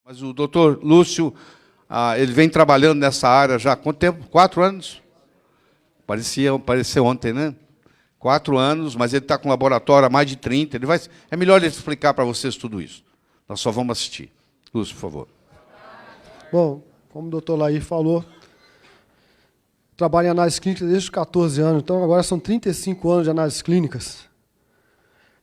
Mas o doutor Lúcio, ele vem trabalhando nessa área já há quanto tempo? 4 anos? Pareceu ontem, né? 4 anos, mas ele está com laboratório há mais de 30. É melhor ele explicar para vocês tudo isso. Nós só vamos assistir. Lúcio, por favor. Bom, como o doutor Laí falou, trabalho em análise clínica desde os 14 anos, então agora são 35 anos de análises clínicas.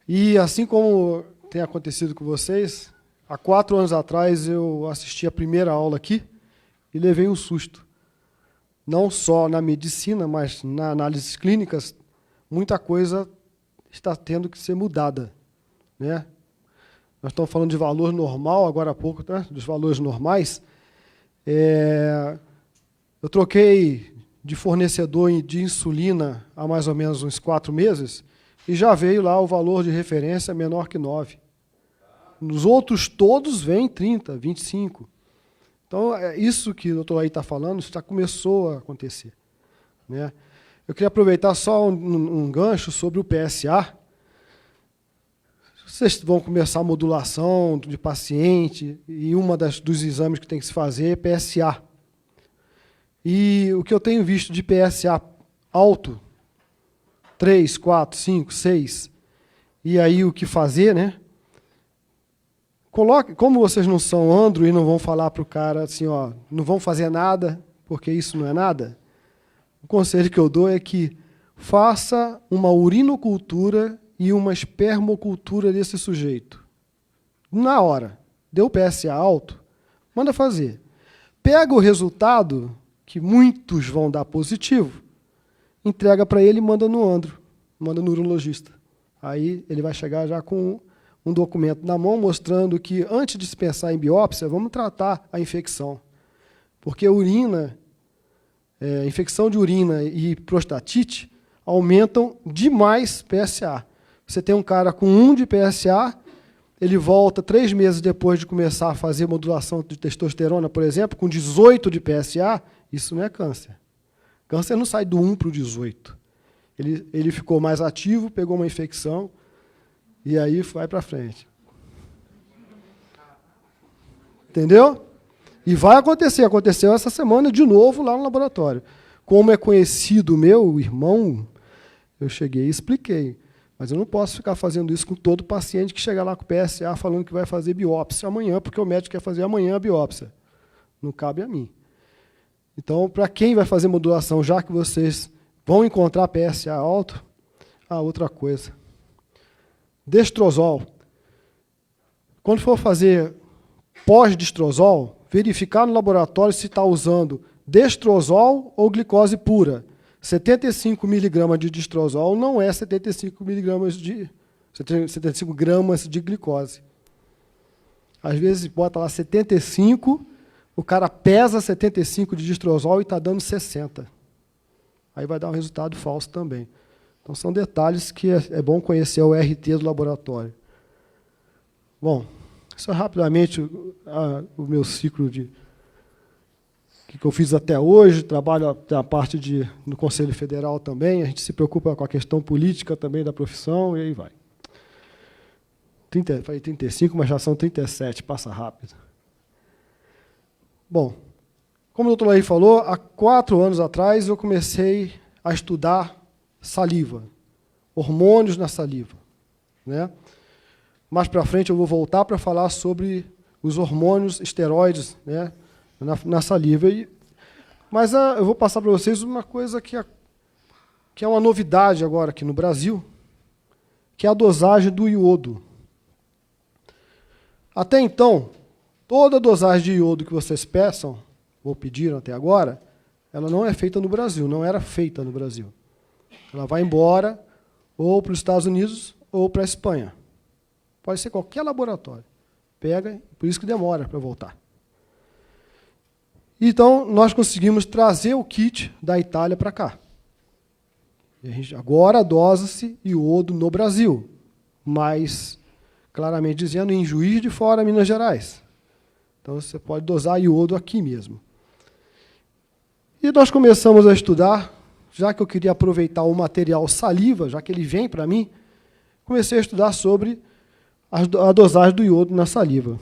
E assim como tem acontecido com vocês, há 4 anos atrás eu assisti a primeira aula aqui e levei um susto. Não só na medicina, mas na análises clínicas, muita coisa está tendo que ser mudada, né? Nós estamos falando de valor normal, agora há pouco, né? Dos valores normais. Eu troquei de fornecedor de insulina há mais ou menos uns 4 meses e já veio lá o valor de referência menor que 9. Nos outros todos vem 30, 25. Então, é isso que o doutor aí está falando, isso já começou a acontecer, né? Eu queria aproveitar só um gancho sobre o PSA. Vocês vão começar a modulação de paciente e dos exames que tem que se fazer é PSA. E o que eu tenho visto de PSA alto, 3, 4, 5, 6, e aí o que fazer, né? Como vocês não são andro e não vão falar para o cara assim, ó, não vão fazer nada, porque isso não é nada, o conselho que eu dou é que faça uma urinocultura e uma espermocultura desse sujeito. Na hora, deu PSA alto, manda fazer. Pega o resultado, que muitos vão dar positivo, entrega para ele e manda no andro, manda no urologista. Aí ele vai chegar já com um documento na mão mostrando que, antes de se pensar em biópsia, vamos tratar a infecção. Porque infecção de urina e prostatite aumentam demais PSA. Você tem um cara com 1 de PSA, ele volta 3 meses depois de começar a fazer modulação de testosterona, por exemplo, com 18 de PSA, isso não é câncer. Câncer não sai do 1 para o 18. Ele ficou mais ativo, pegou uma infecção, e aí vai para frente. Entendeu? E vai acontecer. Aconteceu essa semana de novo lá no laboratório. Como é conhecido meu irmão, eu cheguei e expliquei. Mas eu não posso ficar fazendo isso com todo paciente que chegar lá com PSA falando que vai fazer biópsia amanhã, porque o médico quer fazer amanhã a biópsia. Não cabe a mim. Então, para quem vai fazer modulação, já que vocês vão encontrar PSA alto, outra coisa. Destrozol. Quando for fazer pós-destrozol, verificar no laboratório se está usando destrozol ou glicose pura. 75 miligramas de destrozol não é 75 gramas de glicose. Às vezes bota lá 75, o cara pesa 75 de destrozol e está dando 60. Aí vai dar um resultado falso também. Então, são detalhes que é bom conhecer o RT do laboratório. Bom, isso é rapidamente o meu ciclo que eu fiz até hoje. Trabalho na parte no Conselho Federal também. A gente se preocupa com a questão política também da profissão, e aí vai. Falei 35, mas já são 37, passa rápido. Bom, como o doutor Laí falou, há 4 anos atrás eu comecei a estudar saliva, hormônios na saliva, né? Mais para frente eu vou voltar para falar sobre os hormônios esteroides, né, na saliva. Mas eu vou passar para vocês uma coisa que é uma novidade agora aqui no Brasil, que é a dosagem do iodo. Até então, toda a dosagem de iodo que vocês peçam, ou pediram até agora, ela não é feita no Brasil, não era feita no Brasil. Ela vai embora ou para os Estados Unidos ou para a Espanha. Pode ser qualquer laboratório. Pega, por isso que demora para voltar. Então, nós conseguimos trazer o kit da Itália para cá. Agora dosa-se iodo no Brasil, mas, claramente dizendo, em Juiz de Fora, Minas Gerais. Então, você pode dosar iodo aqui mesmo. E nós começamos a estudar. Já que eu queria aproveitar o material saliva, já que ele vem para mim, comecei a estudar sobre a dosagem do iodo na saliva.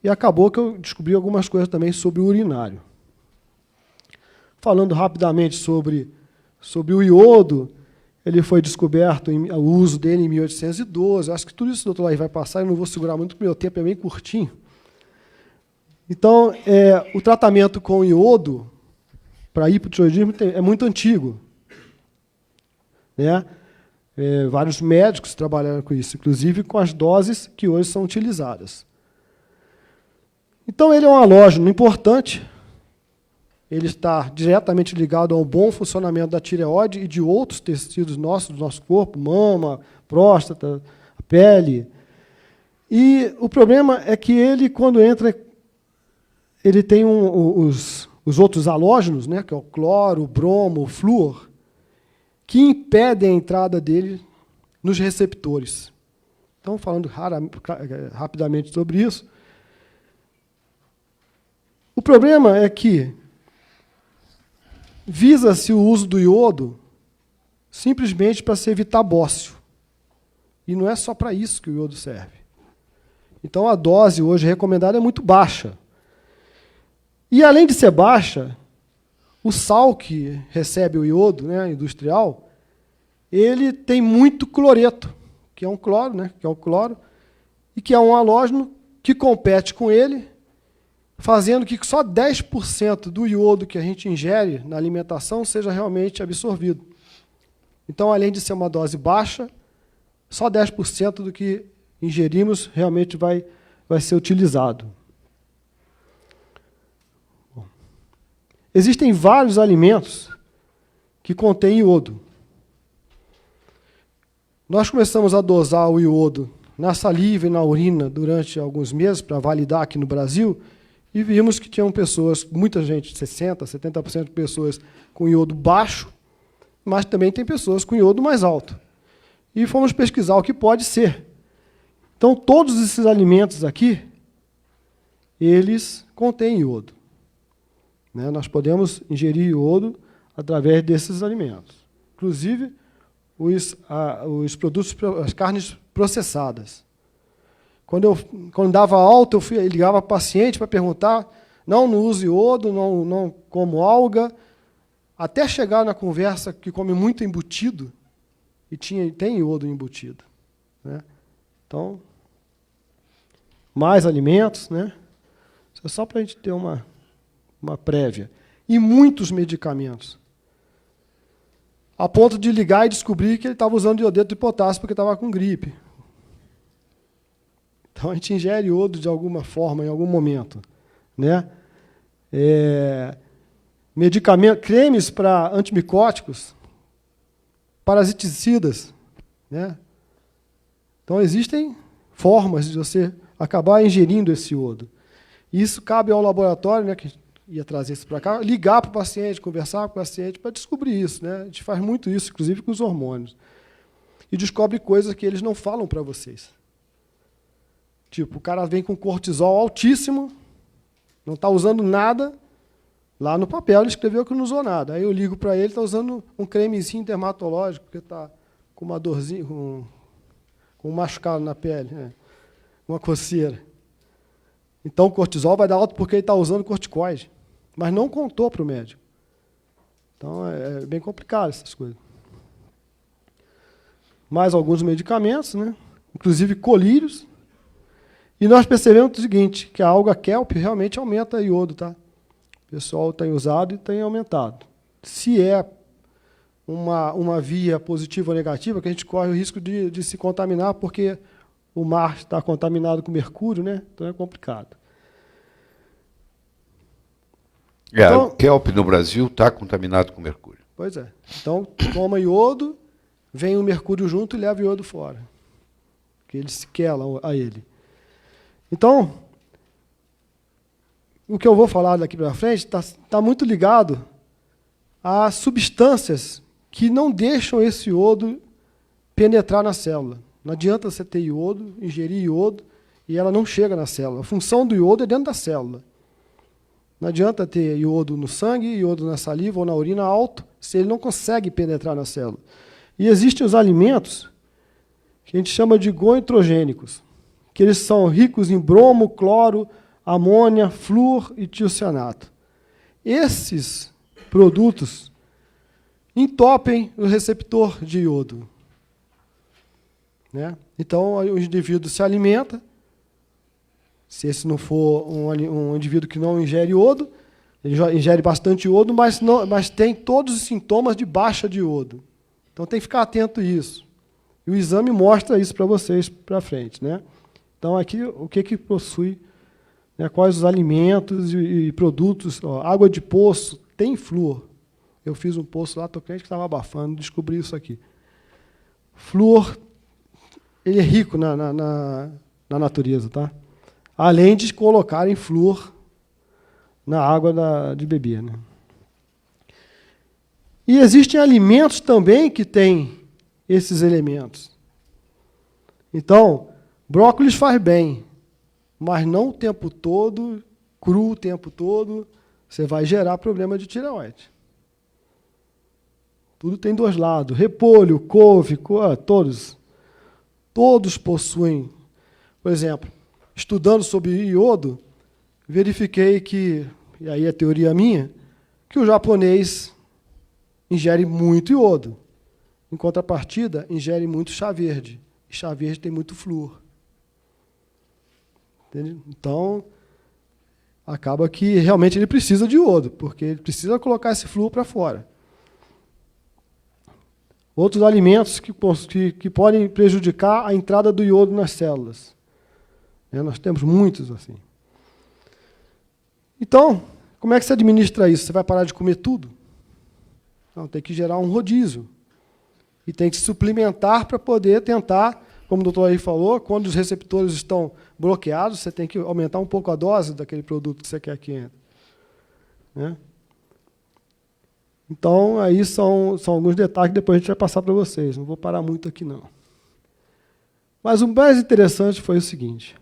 E acabou que eu descobri algumas coisas também sobre o urinário. Falando rapidamente sobre o iodo, ele foi descoberto, o uso dele em 1812. Acho que tudo isso o doutor Laí vai passar, eu não vou segurar muito, porque o meu tempo é bem curtinho. Então, o tratamento com iodo para hipotireoidismo é muito antigo. Né? Vários médicos trabalharam com isso, inclusive com as doses que hoje são utilizadas. Então, ele é um halógeno importante. Ele está diretamente ligado ao bom funcionamento da tireoide e de outros tecidos nossos, do nosso corpo, mama, próstata, a pele. E o problema é que ele, quando entra, ele tem os outros halógenos, né, que é o cloro, o bromo, o flúor, que impedem a entrada dele nos receptores. Então, falando rapidamente sobre isso, o problema é que visa-se o uso do iodo simplesmente para se evitar bócio. E não é só para isso que o iodo serve. Então, a dose hoje recomendada é muito baixa. E, além de ser baixa, o sal que recebe o iodo, né, industrial, ele tem muito cloreto, que é um cloro, né, que é o cloro, e que é um halógeno que compete com ele, fazendo que só 10% do iodo que a gente ingere na alimentação seja realmente absorvido. Então, além de ser uma dose baixa, só 10% do que ingerimos realmente vai ser utilizado. Bom, existem vários alimentos que contêm iodo. Nós começamos a dosar o iodo na saliva e na urina durante alguns meses para validar aqui no Brasil, e vimos que tinham pessoas, muita gente, 60%, 70% de pessoas com iodo baixo, mas também tem pessoas com iodo mais alto. E fomos pesquisar o que pode ser. Então, todos esses alimentos aqui, eles contêm iodo. Né? Nós podemos ingerir iodo através desses alimentos. Inclusive, os produtos, as carnes processadas. Quando dava alta, eu ligava para o paciente para perguntar, não uso iodo, não como alga, até chegar na conversa que come muito embutido, e tem iodo embutido. Né? Então, mais alimentos, né? Isso é só para a gente ter uma prévia. E muitos medicamentos. A ponto de ligar e descobrir que ele estava usando iodeto de potássio porque estava com gripe. Então, a gente ingere iodo de alguma forma, em algum momento. Né? Cremes para antimicóticos, parasiticidas. Né? Então, existem formas de você acabar ingerindo esse iodo. Isso cabe ao laboratório, né, que ia trazer isso para cá, ligar para o paciente, conversar com o paciente para descobrir isso. Né? A gente faz muito isso, inclusive com os hormônios. E descobre coisas que eles não falam para vocês. Tipo, o cara vem com cortisol altíssimo, não está usando nada, lá no papel ele escreveu que não usou nada. Aí eu ligo para ele, está usando um cremezinho dermatológico, porque está com uma dorzinha, com um machucado na pele, uma coceira. Então o cortisol vai dar alto porque ele está usando corticoide, mas não contou para o médico. Então é bem complicado essas coisas. Mais alguns medicamentos, né? Inclusive colírios. E nós percebemos o seguinte, que a alga kelp realmente aumenta iodo, tá? O pessoal tem usado e tem aumentado. Se é uma via positiva ou negativa, que a gente corre o risco de se contaminar, porque o mar está contaminado com mercúrio, né? Então é complicado. Então, o kelp no Brasil está contaminado com mercúrio. Pois é. Então, toma iodo, vem o mercúrio junto e leva o iodo fora. Porque eles se quelam a ele. Então, o que eu vou falar daqui para frente está muito ligado a substâncias que não deixam esse iodo penetrar na célula. Não adianta você ter iodo, ingerir iodo, e ela não chega na célula. A função do iodo é dentro da célula. Não adianta ter iodo no sangue, iodo na saliva ou na urina alto, se ele não consegue penetrar na célula. E existem os alimentos que a gente chama de goitrogênicos, que eles são ricos em bromo, cloro, amônia, flúor e tiocianato. Esses produtos entopem o receptor de iodo. Né? Então, o indivíduo se alimenta, se esse não for um indivíduo que não ingere iodo, ele já ingere bastante iodo, mas tem todos os sintomas de baixa de iodo. Então, tem que ficar atento a isso. E o exame mostra isso para vocês para frente. Né? Então, aqui, o que possui, né, quais os alimentos e produtos. Ó, água de poço tem flúor. Eu fiz um poço lá, estou crente que estava abafando, descobri isso aqui. Flúor, ele é rico na natureza, tá? Além de colocarem flúor na água de beber. Né? E existem alimentos também que têm esses elementos. Então, brócolis faz bem, mas não o tempo todo, cru o tempo todo, você vai gerar problema de tireoide. Tudo tem dois lados. Repolho, couve, todos possuem. Por exemplo, estudando sobre iodo, verifiquei que, e aí é teoria minha, que o japonês ingere muito iodo. Em contrapartida, ingere muito chá verde. E chá verde tem muito flúor. Entende? Então, acaba que realmente ele precisa de iodo, porque ele precisa colocar esse flúor para fora. Outros alimentos que podem prejudicar a entrada do iodo nas células. Nós temos muitos assim. Então, como é que você administra isso? Você vai parar de comer tudo? Não, tem que gerar um rodízio. E tem que suplementar para poder tentar, como o doutor aí falou, quando os receptores estão bloqueados, você tem que aumentar um pouco a dose daquele produto que você quer que entre. Né? Então, aí são alguns detalhes que depois a gente vai passar para vocês. Não vou parar muito aqui, não. Mas o mais interessante foi o seguinte.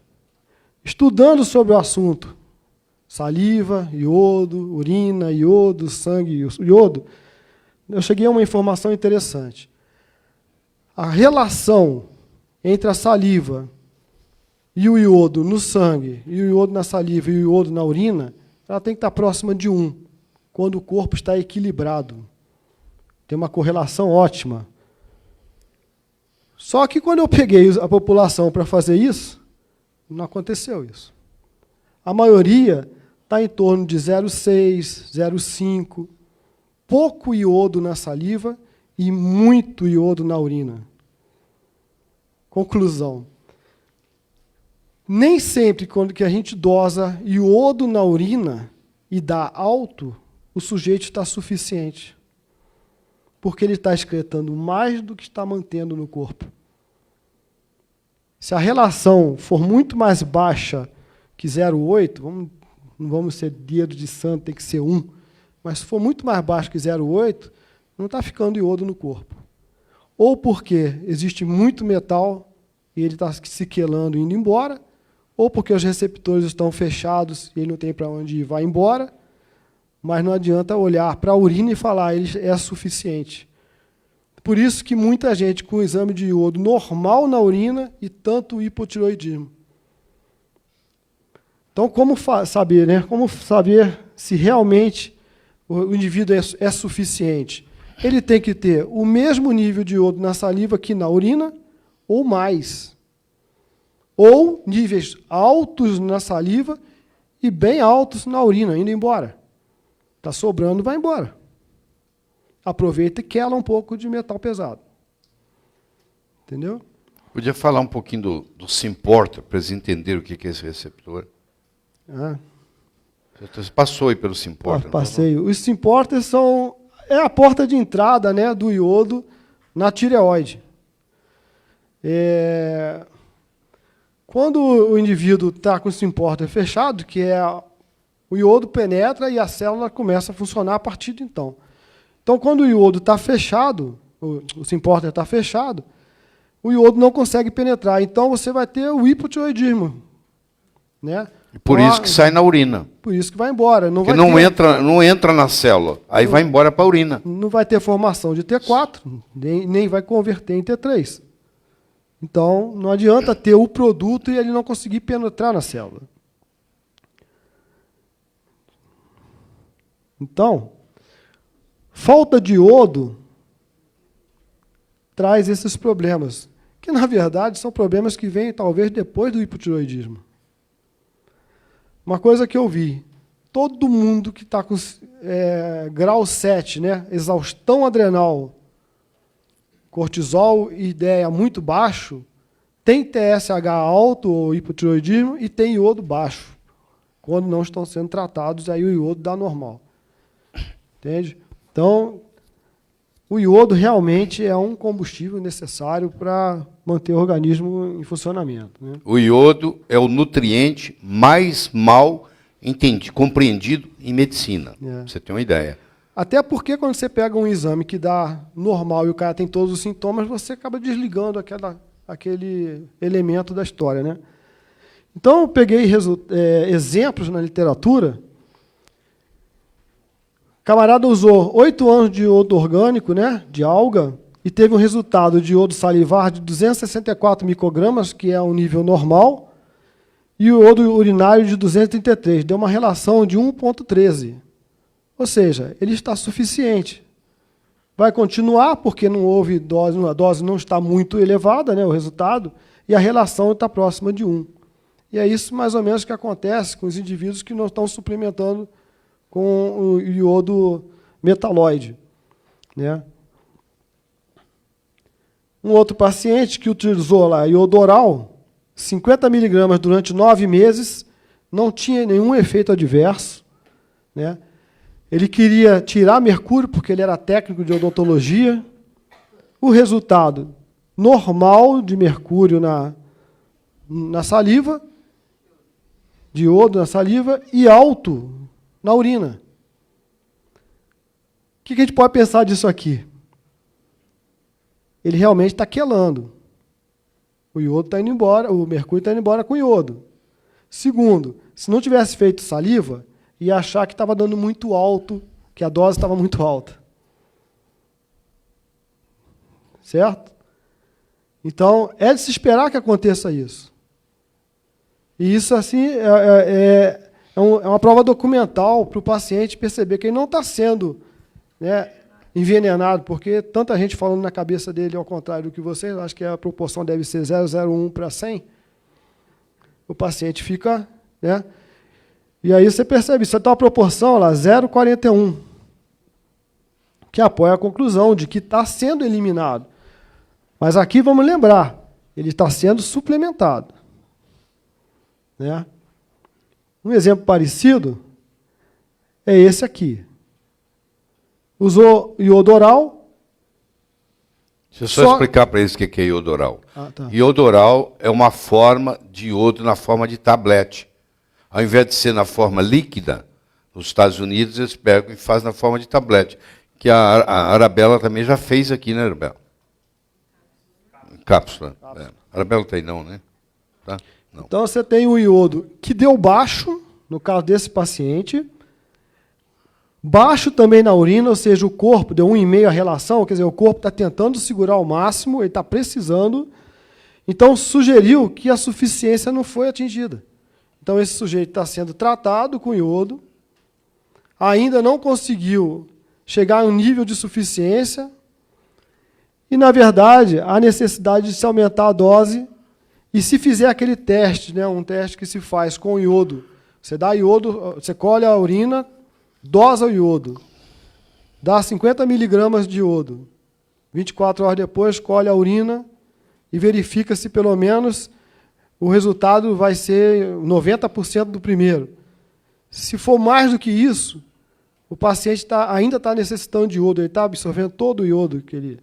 Estudando sobre o assunto, saliva, iodo, urina, iodo, sangue, iodo, eu cheguei a uma informação interessante. A relação entre a saliva e o iodo no sangue, e o iodo na saliva e o iodo na urina, ela tem que estar próxima de 1, quando o corpo está equilibrado. Tem uma correlação ótima. Só que quando eu peguei a população para fazer isso, não aconteceu isso. A maioria está em torno de 0,6, 0,5, pouco iodo na saliva e muito iodo na urina. Conclusão. Nem sempre, quando que a gente dosa iodo na urina e dá alto, o sujeito está suficiente. Porque ele está excretando mais do que está mantendo no corpo. Se a relação for muito mais baixa que 0,8, não vamos ser dedo de santo, tem que ser 1, mas se for muito mais baixo que 0,8, não está ficando iodo no corpo. Ou porque existe muito metal e ele está se quelando e indo embora, ou porque os receptores estão fechados e ele não tem para onde ir, vai embora, mas não adianta olhar para a urina e falar ele é suficiente. Por isso que muita gente com exame de iodo normal na urina e tanto hipotireoidismo. Então, como saber, né? Como saber se realmente o indivíduo é suficiente? Ele tem que ter o mesmo nível de iodo na saliva que na urina, ou mais. Ou níveis altos na saliva e bem altos na urina, indo embora. Está sobrando, vai embora. Aproveita e quela um pouco de metal pesado. Entendeu? Podia falar um pouquinho do Symporta, para eles entenderem o que é esse receptor? Você passou aí pelo Symporta? Passei. Os Symporters é a porta de entrada, né, do iodo na tireoide. Quando o indivíduo está com o Symporter fechado, que o iodo penetra e a célula começa a funcionar a partir de então. Então, quando o iodo está fechado, o Symporter está fechado, o iodo não consegue penetrar. Então, você vai ter o hipotireoidismo. Né? E por isso que sai na urina. Por isso que vai embora. Porque não entra na célula, aí vai embora para a urina. Não vai ter formação de T4, nem vai converter em T3. Então, não adianta ter o produto e ele não conseguir penetrar na célula. Então, falta de iodo traz esses problemas, que, na verdade, são problemas que vêm, talvez, depois do hipotireoidismo. Uma coisa que eu vi, todo mundo que está com grau 7, né, exaustão adrenal, cortisol e IDEA muito baixo, tem TSH alto, ou hipotireoidismo, e tem iodo baixo. Quando não estão sendo tratados, aí o iodo dá normal. Entende? Então, o iodo realmente é um combustível necessário para manter o organismo em funcionamento, né? O iodo é o nutriente mais mal compreendido em medicina. Pra você ter uma ideia. Até porque quando você pega um exame que dá normal e o cara tem todos os sintomas, você acaba desligando aquele elemento da história, né? Então, eu peguei exemplos na literatura. O camarada usou 8 anos de iodo orgânico, né, de alga, e teve um resultado de iodo salivar de 264 microgramas, que é um nível normal, e o iodo urinário de 233. Deu uma relação de 1,13. Ou seja, ele está suficiente. Vai continuar, porque não houve dose, a dose não está muito elevada, né, o resultado, e a relação está próxima de 1. E é isso mais ou menos que acontece com os indivíduos que não estão suplementando com o iodo metalóide, né? Um outro paciente que utilizou lá iodo oral, 50 miligramas durante 9 meses, não tinha nenhum efeito adverso, né? Ele queria tirar mercúrio, porque ele era técnico de odontologia. O resultado, normal de mercúrio na saliva, de iodo na saliva, e alto na urina. O que a gente pode pensar disso aqui? Ele realmente está quelando. O iodo está indo embora, o mercúrio está indo embora com o iodo. Segundo, se não tivesse feito saliva, ia achar que estava dando muito alto, que a dose estava muito alta. Certo? Então, é de se esperar que aconteça isso. E isso, assim, é uma prova documental para o paciente perceber que ele não está sendo, né, envenenado, porque tanta gente falando na cabeça dele ao contrário do que vocês, acho que a proporção deve ser 0,01 para 100, o paciente fica, né? E aí você percebe, isso está uma proporção lá, 0,41, que apoia a conclusão de que está sendo eliminado. Mas aqui vamos lembrar, ele está sendo suplementado, né? Um exemplo parecido é esse aqui. Usou iodo oral. Deixa eu só explicar para eles o que é iodo oral. Tá. Iodo oral é uma forma de iodo na forma de tablete. Ao invés de ser na forma líquida, nos Estados Unidos eles pegam e fazem na forma de tablete. Que a Arabella também já fez aqui, né, Arabella? Cápsula. É. Arabella tem não, né? Tá? Não. Então você tem o iodo que deu baixo, no caso desse paciente. Baixo também na urina, ou seja, o corpo deu 1,5 a relação, quer dizer, o corpo está tentando segurar ao máximo, ele está precisando. Então, sugeriu que a suficiência não foi atingida. Então, esse sujeito está sendo tratado com iodo, ainda não conseguiu chegar a um nível de suficiência, e, na verdade, há necessidade de se aumentar a dose, e se fizer aquele teste, né, um teste que se faz com iodo, você dá iodo, você colhe a urina, dosa o iodo, dá 50 miligramas de iodo, 24 horas depois colhe a urina e verifica se pelo menos o resultado vai ser 90% do primeiro. Se for mais do que isso, o paciente ainda está necessitando de iodo, ele está absorvendo todo o iodo que ele...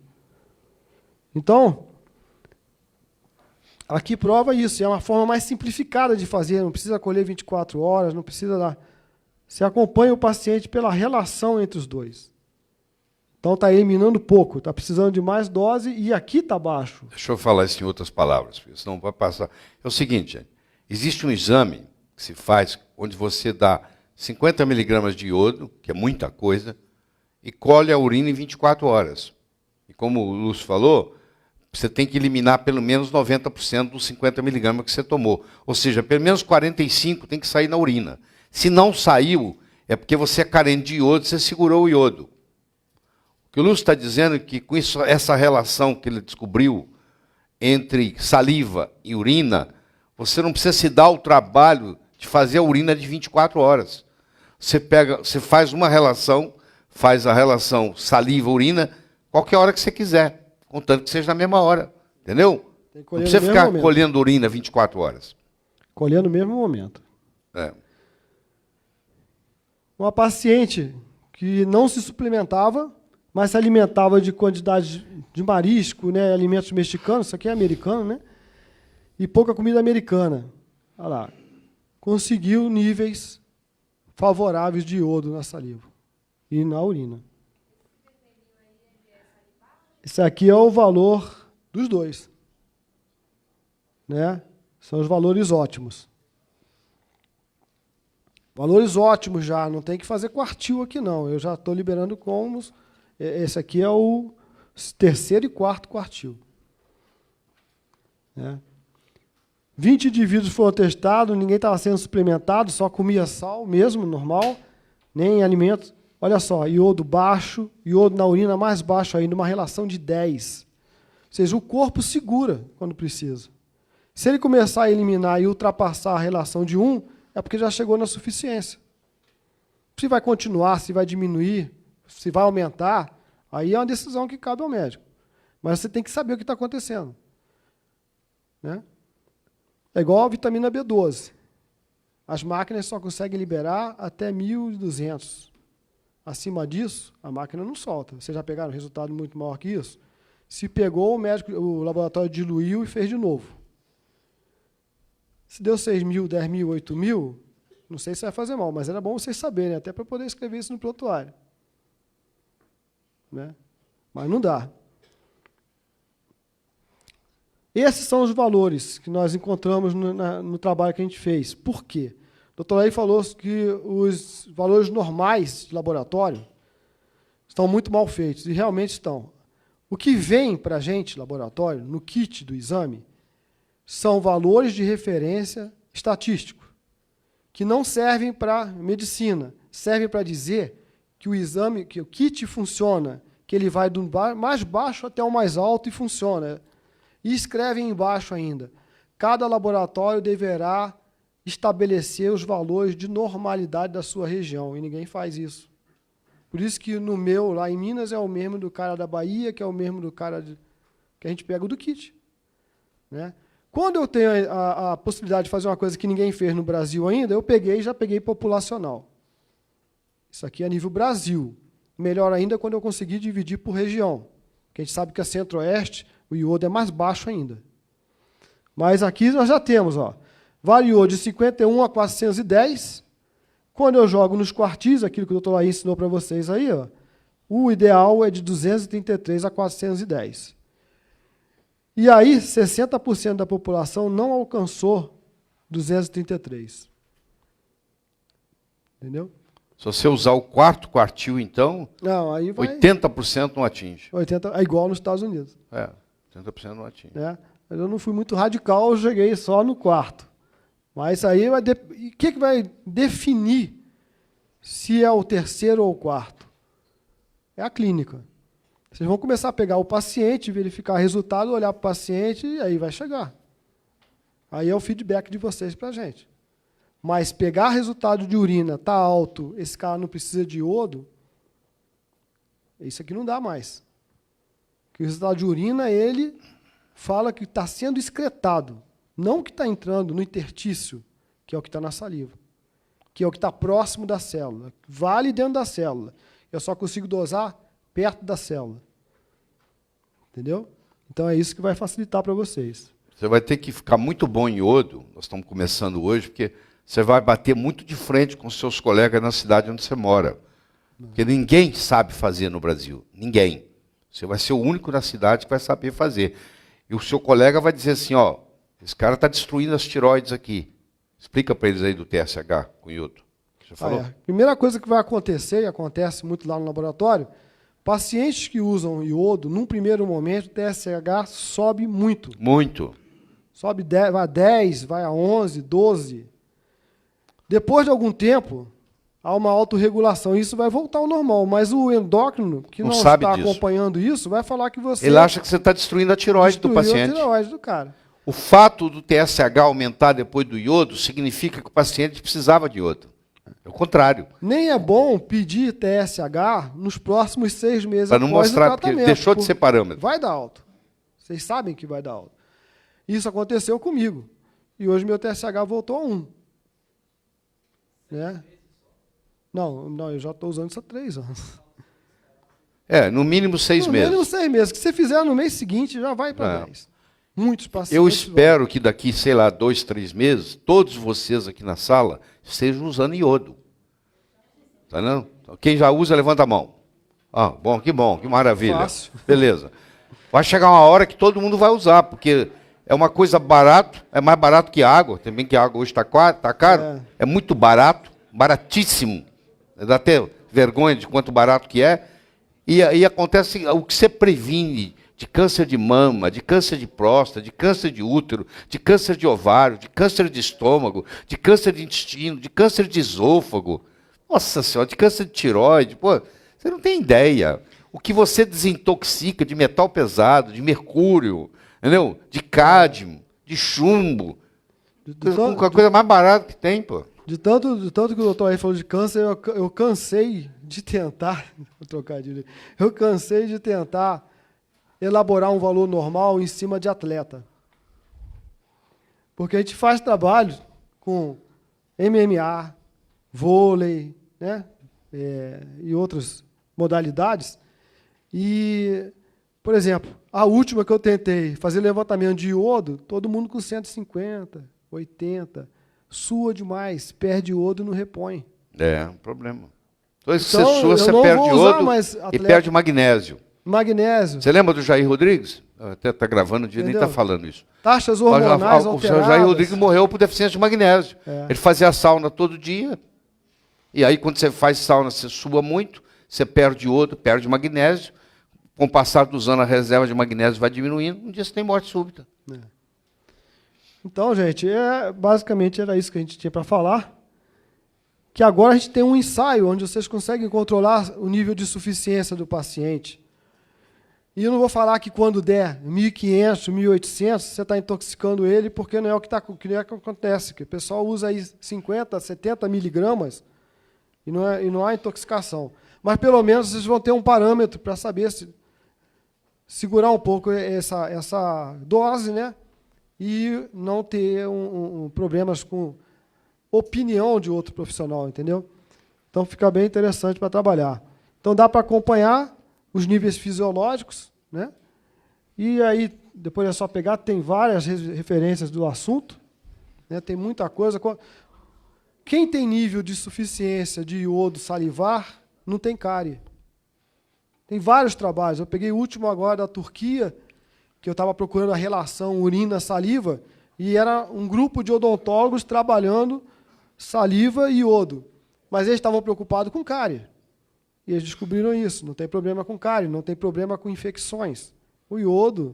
Então, aqui prova isso, é uma forma mais simplificada de fazer, não precisa colher 24 horas, não precisa dar... Você acompanha o paciente pela relação entre os dois. Então, está eliminando pouco, está precisando de mais dose e aqui está baixo. Deixa eu falar isso em outras palavras, senão vai passar. É o seguinte, gente, existe um exame que se faz onde você dá 50 miligramas de iodo, que é muita coisa, e colhe a urina em 24 horas. E como o Lúcio falou, você tem que eliminar pelo menos 90% dos 50 miligramas que você tomou. Ou seja, pelo menos 45 tem que sair na urina. Se não saiu, é porque você é carente de iodo, você segurou o iodo. O que o Lúcio está dizendo é que com isso, essa relação que ele descobriu entre saliva e urina, você não precisa se dar o trabalho de fazer a urina de 24 horas. Você faz uma relação, faz a relação saliva-urina, qualquer hora que você quiser, contanto que seja na mesma hora. Entendeu? Não precisa ficar colhendo urina 24 horas. Colhendo no mesmo momento. É. Uma paciente que não se suplementava, mas se alimentava de quantidade de marisco, né, alimentos mexicanos, isso aqui é americano, né? E pouca comida americana. Olha lá. Conseguiu níveis favoráveis de iodo na saliva e na urina. Esse aqui é o valor dos dois. Né? São os valores ótimos. Valores ótimos já, não tem que fazer quartil aqui não. Eu já estou liberando como... Esse aqui é o terceiro e quarto quartil. Né? 20 indivíduos foram testados, ninguém estava sendo suplementado, só comia sal mesmo, normal, nem alimentos. Olha só, iodo baixo, iodo na urina mais baixo ainda, uma relação de 10. Ou seja, o corpo segura quando precisa. Se ele começar a eliminar e ultrapassar a relação de 1, é porque já chegou na suficiência. Se vai continuar, se vai diminuir, se vai aumentar, aí é uma decisão que cabe ao médico. Mas você tem que saber o que está acontecendo. Né? É igual a vitamina B12. As máquinas só conseguem liberar até 1.200. Acima disso, a máquina não solta. Vocês já pegaram um resultado muito maior que isso? Se pegou, o médico, o laboratório diluiu e fez de novo. Se deu 6.000, 10.000, 8.000, não sei se vai fazer mal, mas era bom vocês saberem, até para poder escrever isso no prontuário. Né? Mas não dá. Esses são os valores que nós encontramos no trabalho que a gente fez. Por quê? O doutor aí falou que os valores normais de laboratório estão muito mal feitos, e realmente estão. O que vem para a gente, laboratório, no kit do exame, são valores de referência estatístico, que não servem para medicina, servem para dizer que o exame, que o kit funciona, que ele vai do mais baixo até o mais alto e funciona. E escrevem embaixo ainda, cada laboratório deverá estabelecer os valores de normalidade da sua região, e ninguém faz isso. Por isso que no meu, lá em Minas, é o mesmo do cara da Bahia, que é o mesmo do cara que a gente pega do kit. Né? Quando eu tenho a possibilidade de fazer uma coisa que ninguém fez no Brasil ainda, eu já peguei populacional. Isso aqui é nível Brasil. Melhor ainda quando eu conseguir dividir por região. Porque a gente sabe que a Centro-Oeste, o iodo é mais baixo ainda. Mas aqui nós já temos, ó, variou de 51 a 410. Quando eu jogo nos quartis, aquilo que o doutor Laís ensinou para vocês aí, ó, o ideal é de 233 a 410. E aí, 60% da população não alcançou 233. Entendeu? Se você usar o quarto quartil, então, não, aí vai, 80% não atinge. 80%, é igual nos Estados Unidos. 80% não atinge. Mas eu não fui muito radical, eu cheguei só no quarto. Mas aí vai... O que vai definir se é o terceiro ou o quarto? É a clínica. Vocês vão começar a pegar o paciente, verificar o resultado, olhar para o paciente e aí vai chegar. Aí é o feedback de vocês para a gente. Mas pegar resultado de urina, está alto, esse cara não precisa de iodo, isso aqui não dá mais. Porque o resultado de urina, ele fala que está sendo excretado, não que está entrando no interstício, que é o que está na saliva, que é o que está próximo da célula, vale dentro da célula. Eu só consigo dosar perto da célula. Entendeu? Então é isso que vai facilitar para vocês. Você vai ter que ficar muito bom em iodo, nós estamos começando hoje, porque você vai bater muito de frente com seus colegas na cidade onde você mora. Porque ninguém sabe fazer no Brasil. Ninguém. Você vai ser o único na cidade que vai saber fazer. E o seu colega vai dizer assim, ó, esse cara está destruindo as tireoides aqui. Explica para eles aí do TSH com iodo. Você falou? Primeira coisa que vai acontecer, e acontece muito lá no laboratório, pacientes que usam iodo, num primeiro momento, o TSH sobe muito. Muito. Sobe, vai a 10, vai a 11, 12. Depois de algum tempo, há uma autorregulação. Isso vai voltar ao normal. Mas o endócrino, que não sabe está disso. acompanhando isso, vai falar que você Ele acha que você está destruindo a tireoide do destruiu paciente. a tireoide do cara. O fato do TSH aumentar depois do iodo significa que o paciente precisava de iodo. É o contrário. Nem é bom pedir TSH nos próximos 6 meses Para não após mostrar, o porque tratamento. deixou de ser parâmetro. Vai dar alto. Vocês sabem que vai dar alto. Isso aconteceu comigo. E hoje meu TSH voltou a 1. Né? Não, eu já estou usando isso há 3 anos. No mínimo 6 meses. No mínimo 6 meses. Que se fizer no mês seguinte, já vai para 10. Muitos pacientes. Eu espero que daqui, sei lá, 2, 3 meses, todos vocês aqui na sala estejam usando iodo. Tá vendo? Quem já usa, levanta a mão. Ah, bom, que maravilha. Fácil. Beleza. Vai chegar uma hora que todo mundo vai usar, porque é uma coisa barata, é mais barato que água, também que a água hoje está caro, é muito barato, baratíssimo. Dá até vergonha de quanto barato que é. E aí acontece o que você previne de câncer de mama, de câncer de próstata, de câncer de útero, de câncer de ovário, de câncer de estômago, de câncer de intestino, de câncer de esôfago. Nossa Senhora, de câncer de tireoide. Pô, você não tem ideia. O que você desintoxica de metal pesado, de mercúrio, entendeu? De cádmio, de chumbo. A coisa mais barata que tem, pô. De tanto que o doutor aí falou de câncer, eu cansei de tentar, vou trocar de eu cansei de tentar elaborar um valor normal em cima de atleta. Porque a gente faz trabalho com MMA, vôlei, né? E outras modalidades. E, por exemplo, a última que eu tentei fazer levantamento de iodo, todo mundo com 150, 80, sua demais, perde iodo e não repõe. É um problema. Então, se Então, você sua, eu você não perde vou usar iodo mais e atleta. perde magnésio. Magnésio, Você lembra do Jair Rodrigues? Até está gravando, nem Entendeu? está falando isso. taxas hormonais O alteradas. Jair Rodrigues morreu por deficiência de magnésio. É. Ele fazia sauna todo dia. E aí, quando você faz sauna, você sua muito, você perde iodo, perde magnésio. Com o passar dos anos, a reserva de magnésio vai diminuindo. Um dia você tem morte súbita. Então, gente, basicamente era isso que a gente tinha para falar. Que agora a gente tem um ensaio onde vocês conseguem controlar o nível de suficiência do paciente. E eu não vou falar que quando der 1.500, 1.800, você está intoxicando ele, porque não é o que acontece. Que o pessoal usa aí 50, 70 miligramas e não há intoxicação. Mas pelo menos vocês vão ter um parâmetro para saber segurar um pouco essa dose, né? E não ter problemas com opinião de outro profissional, entendeu? Então fica bem interessante para trabalhar. Então dá para acompanhar os níveis fisiológicos, né? E aí, depois é só pegar, tem várias referências do assunto, né? Tem muita coisa. Quem tem nível de suficiência de iodo salivar, não tem cárie. Tem vários trabalhos. Eu peguei o último agora da Turquia, que eu estava procurando a relação urina-saliva, e era um grupo de odontólogos trabalhando saliva e iodo. Mas eles estavam preocupados com cárie. E eles descobriram isso. Não tem problema com cárie, não tem problema com infecções. O iodo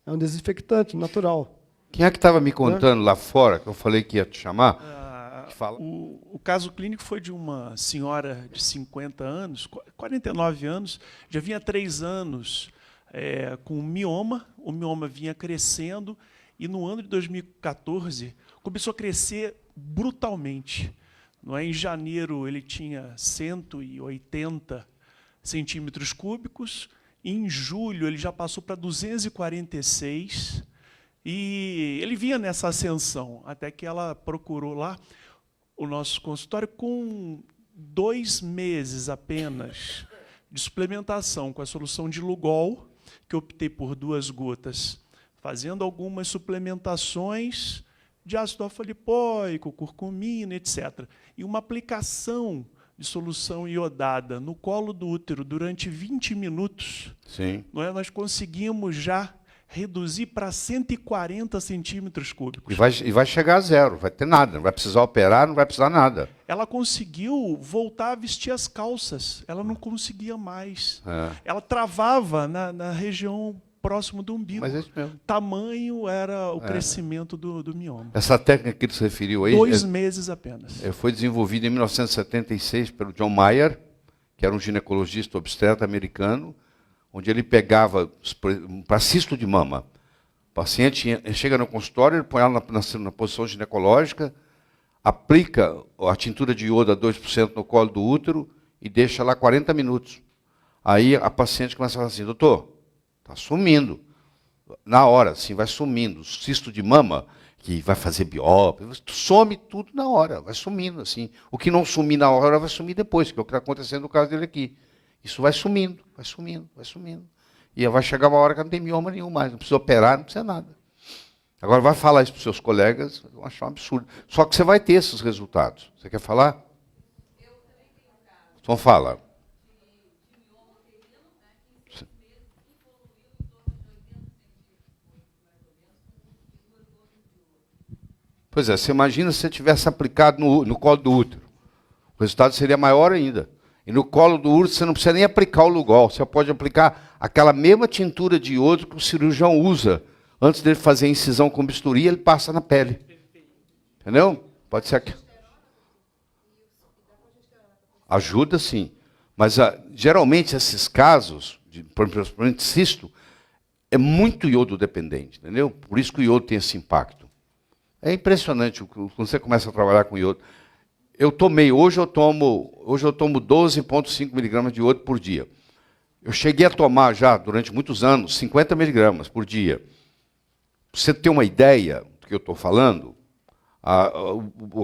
é um desinfectante natural. Quem é que estava me contando lá fora, que eu falei que ia te chamar? O caso clínico foi de uma senhora de 50 anos, 49 anos, já vinha 3 anos com mioma, o mioma vinha crescendo, e no ano de 2014 começou a crescer brutalmente. Em janeiro ele tinha 180 centímetros cúbicos, em julho ele já passou para 246, e ele vinha nessa ascensão, até que ela procurou lá o nosso consultório com 2 meses apenas de suplementação com a solução de Lugol, que eu optei por 2 gotas, fazendo algumas suplementações de ácido alfa-lipoico, curcumina, etc. E uma aplicação de solução iodada no colo do útero durante 20 minutos. Sim. Nós conseguimos já reduzir para 140 centímetros cúbicos. E vai chegar a 0, vai ter nada, não vai precisar operar, não vai precisar nada. Ela conseguiu voltar a vestir as calças, ela não conseguia mais. Ela travava na região próximo do umbigo. Mas é isso mesmo. Tamanho era o crescimento do mioma. Essa técnica que ele se referiu aí 2 meses apenas. foi desenvolvida em 1976 pelo John Mayer, que era um ginecologista obstetra americano, onde ele pegava para cisto de mama. O paciente chega no consultório, ele põe ela na posição ginecológica, aplica a tintura de iodo a 2% no colo do útero e deixa lá 40 minutos. Aí a paciente começa a falar assim, doutor, está sumindo. Na hora, assim, vai sumindo. O cisto de mama, que vai fazer biópsia, some tudo na hora, vai sumindo. Assim. O que não sumir na hora vai sumir depois, que é o que está acontecendo no caso dele aqui. Isso vai sumindo, vai sumindo, vai sumindo. E vai chegar uma hora que não tem mioma nenhum mais, não precisa operar, não precisa nada. Agora vai falar isso para os seus colegas, vão achar um absurdo. Só que você vai ter esses resultados. Você quer falar? Então fala. Pois é, você imagina se você tivesse aplicado no colo do útero. O resultado seria maior ainda. E no colo do útero você não precisa nem aplicar o Lugol. Você pode aplicar aquela mesma tintura de iodo que o cirurgião usa. Antes dele fazer a incisão com bisturi, ele passa na pele. Entendeu? Pode ser aqui. Ajuda, sim. Mas geralmente esses casos, principalmente cisto, é muito iodo dependente. Entendeu? Por isso que o iodo tem esse impacto. É impressionante quando você começa a trabalhar com iodo. Hoje eu tomo 12,5 miligramas de iodo por dia. Eu cheguei a tomar já, durante muitos anos, 50 miligramas por dia. Para você ter uma ideia do que eu estou falando,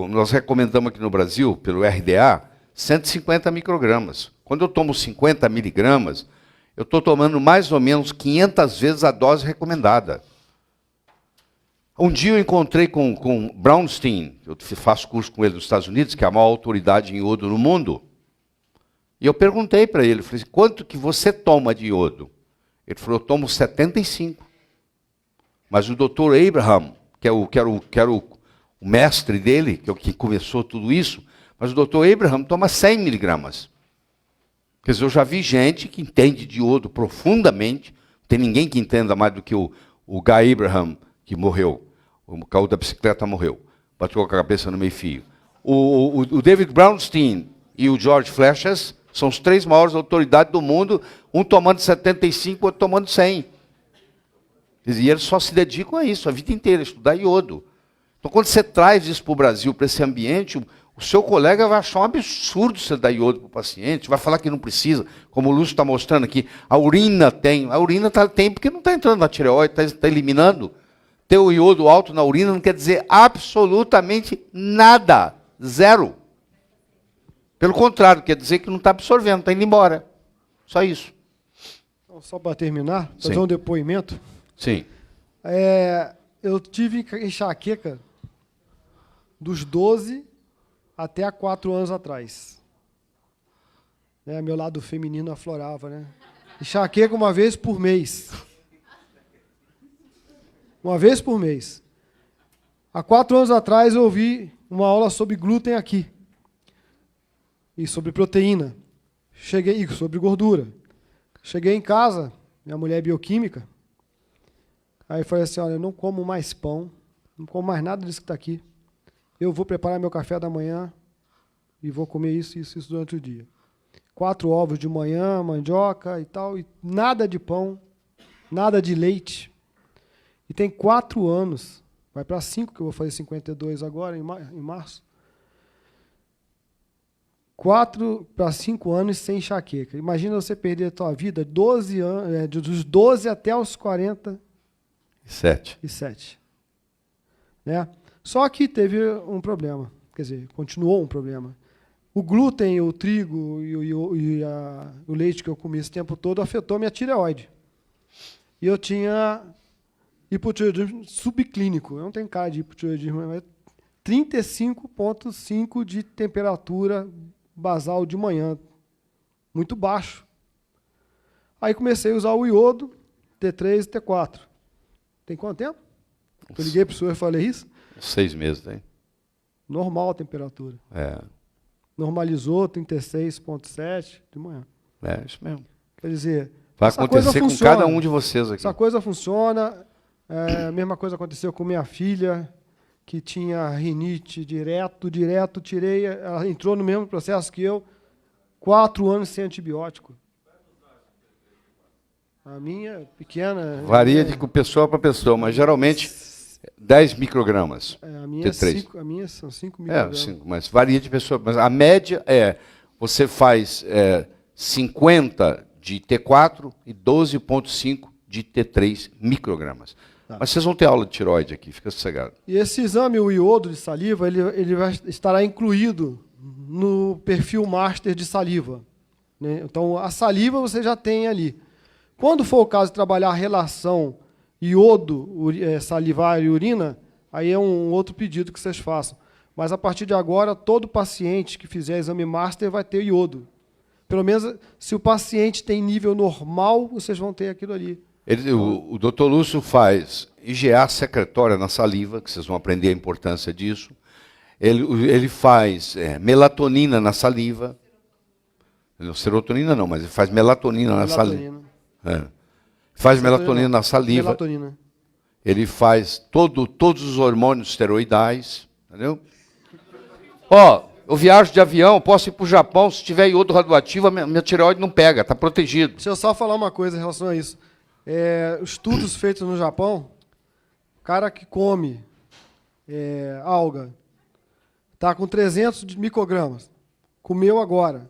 nós recomendamos aqui no Brasil, pelo RDA, 150 microgramas. Quando eu tomo 50 miligramas, eu estou tomando mais ou menos 500 vezes a dose recomendada. Um dia eu encontrei com Brownstein, eu faço curso com ele nos Estados Unidos, que é a maior autoridade em iodo no mundo. E eu perguntei para ele, falei, quanto que você toma de iodo? Ele falou, eu tomo 75. Mas o Dr. Abraham, que era o mestre dele, que é o que começou tudo isso, mas o Dr. Abraham toma 100 miligramas. Quer dizer, eu já vi gente que entende de iodo profundamente, não tem ninguém que entenda mais do que o Guy Abraham, que morreu, o carro da bicicleta morreu, bateu a cabeça no meio-fio. O David Brownstein e o George Fleches são os 3 maiores autoridades do mundo, um tomando 75, outro tomando 100. E eles só se dedicam a isso, a vida inteira, a estudar iodo. Então, quando você traz isso para o Brasil, para esse ambiente, o seu colega vai achar um absurdo você dar iodo para o paciente, vai falar que não precisa, como o Lúcio está mostrando aqui, a urina tem. A urina tem porque não está entrando na tireoide, está eliminando. Ter o iodo alto na urina não quer dizer absolutamente nada. Zero. Pelo contrário, quer dizer que não está absorvendo, está indo embora. Só isso. Então, só para terminar, fazer Sim. um depoimento. Sim. Eu tive enxaqueca dos 12 até há 4 anos atrás. Meu lado feminino aflorava, né? Enxaqueca uma vez por mês. Uma vez por mês. Há 4 anos atrás eu ouvi uma aula sobre glúten aqui. E sobre proteína. E sobre gordura. Cheguei em casa, minha mulher é bioquímica. Aí eu falei assim, olha, eu não como mais pão, não como mais nada disso que está aqui. Eu vou preparar meu café da manhã e vou comer isso durante o dia. 4 ovos de manhã, mandioca e tal, e nada de pão, nada de leite. E tem 4 anos, vai para 5, que eu vou fazer 52 agora, em março. 4 para 5 anos sem enxaqueca. Imagina você perder a tua vida 12 anos, dos 12 até os 47. Né? Só que teve um problema, quer dizer, continuou um problema. O glúten, o trigo e o leite que eu comi esse tempo todo afetou minha tireoide. E eu tinha hipotireoidismo subclínico. Eu não tenho cara de hipotireoidismo, mas 35,5 de temperatura basal de manhã. Muito baixo. Aí comecei a usar o iodo, T3 e T4. Tem quanto tempo? Eu liguei para o senhor e falei isso? 6 meses, tem. Normal a temperatura. Normalizou 36,7 de manhã. Isso mesmo. Quer dizer, Vai Essa coisa acontecer com funciona. cada um de vocês aqui. Essa coisa funciona. A mesma coisa aconteceu com minha filha, que tinha rinite direto, tirei. Ela entrou no mesmo processo que eu. 4 anos sem antibiótico. A minha pequena... Varia de pessoa para pessoa, mas geralmente 10 microgramas. A minha, T3. a minha são 5 microgramas. 5, mas varia de pessoa. Mas a média é, você faz 50 de T4 e 12,5 de T3 microgramas. Tá. Mas vocês vão ter aula de tireoide aqui, fica sossegado. E esse exame, o iodo de saliva, ele estará incluído no perfil master de saliva, né? Então, a saliva você já tem ali. Quando for o caso de trabalhar a relação iodo, salivar e urina, aí é um outro pedido que vocês façam. Mas, a partir de agora, todo paciente que fizer exame master vai ter iodo. Pelo menos, se o paciente tem nível normal, vocês vão ter aquilo ali. O doutor Lúcio faz IgA secretória na saliva, que vocês vão aprender a importância disso. Ele faz melatonina na saliva. Serotonina não, mas ele faz melatonina na saliva. Faz melatonina na saliva. Melatonina. Ele faz todos os hormônios esteroidais. Entendeu? Eu viajo de avião, posso ir para o Japão, se tiver iodo radioativo, minha tireoide não pega, está protegido. Deixa eu só falar uma coisa em relação a isso. Estudos feitos no Japão, o cara que come alga, está com 300 microgramas, comeu agora.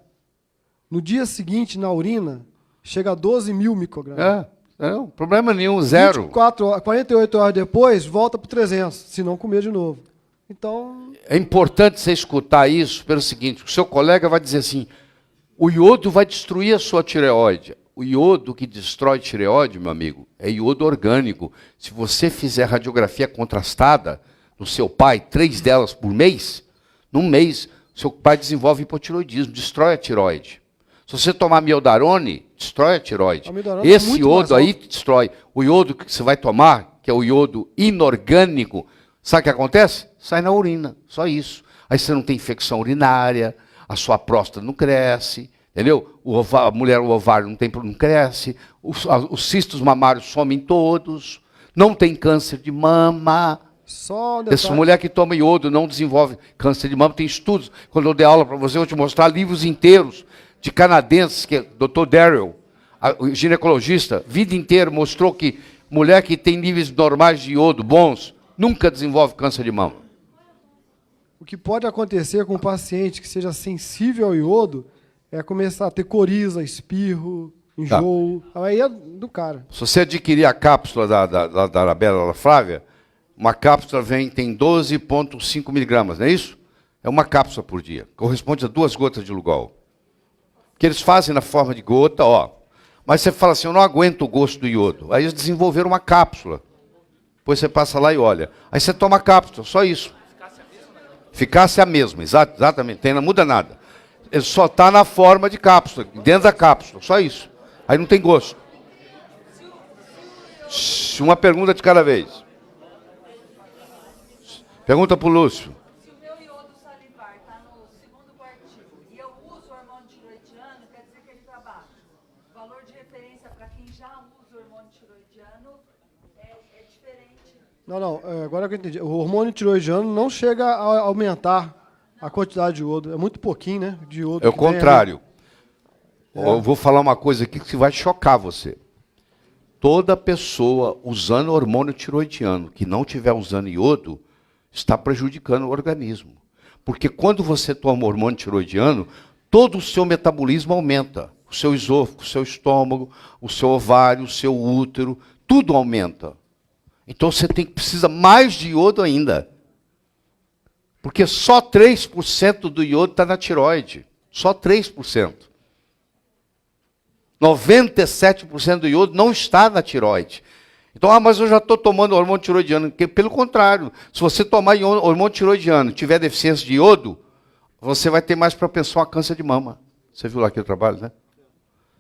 No dia seguinte, na urina, chega a 12 mil microgramas. Não, problema nenhum, zero. 48 horas depois, volta para 300, se não comer de novo. Então... É importante você escutar isso pelo seguinte, o seu colega vai dizer assim, o iodo vai destruir a sua tireoide. O iodo que destrói tireoide, meu amigo, é iodo orgânico. Se você fizer radiografia contrastada no seu pai, 3 delas por mês, num mês, seu pai desenvolve hipotiroidismo, destrói a tireoide. Se você tomar miodarone, destrói a tireoide. Esse iodo aí destrói. O iodo que você vai tomar, que é o iodo inorgânico, sabe o que acontece? Sai na urina, só isso. Aí você não tem infecção urinária, a sua próstata não cresce, entendeu? O ovário não cresce, os cistos mamários somem todos, não tem câncer de mama. Essa mulher que toma iodo não desenvolve câncer de mama, tem estudos. Quando eu der aula para você, eu vou te mostrar livros inteiros de canadenses, que é o Dr. Darrell, o ginecologista, vida inteira mostrou que mulher que tem níveis normais de iodo bons, nunca desenvolve câncer de mama. O que pode acontecer com um paciente que seja sensível ao iodo é começar a ter coriza, espirro, enjoo. Aí é do cara. Se você adquirir a cápsula da Arabella Flávia, uma cápsula tem 12,5 miligramas, não é isso? É uma cápsula por dia. Corresponde a 2 gotas de Lugol. Que eles fazem na forma de gota, Mas você fala assim, eu não aguento o gosto do iodo. Aí eles desenvolveram uma cápsula. Depois você passa lá e olha. Aí você toma a cápsula, só isso. Ficasse a mesma, exatamente. Não muda nada. Ele só está na forma de cápsula, dentro da cápsula, só isso. Aí não tem gosto. Uma pergunta de cada vez. Pergunta para o Lúcio. Se o meu iodo salivar está no segundo quartil e eu uso hormônio tiroidiano, quer dizer que ele está baixo. O valor de referência para quem já usa hormônio tiroidiano é diferente. Não, agora que eu entendi. O hormônio tiroidiano não chega a aumentar a quantidade de iodo. É muito pouquinho, né? De iodo. É o contrário. Eu vou falar uma coisa aqui que vai chocar você. Toda pessoa usando hormônio tiroidiano que não estiver usando iodo está prejudicando o organismo. Porque quando você toma hormônio tiroidiano, todo o seu metabolismo aumenta. O seu esôfago, o seu estômago, o seu ovário, o seu útero, tudo aumenta. Então você precisa mais de iodo ainda. Porque só 3% do iodo está na tireoide. Só 3%. 97% do iodo não está na tireoide. Então, mas eu já estou tomando hormônio tiroidiano. Pelo contrário, se você tomar hormônio tiroidiano e tiver deficiência de iodo, você vai ter mais propensão a câncer de mama. Você viu lá aqui o trabalho, né?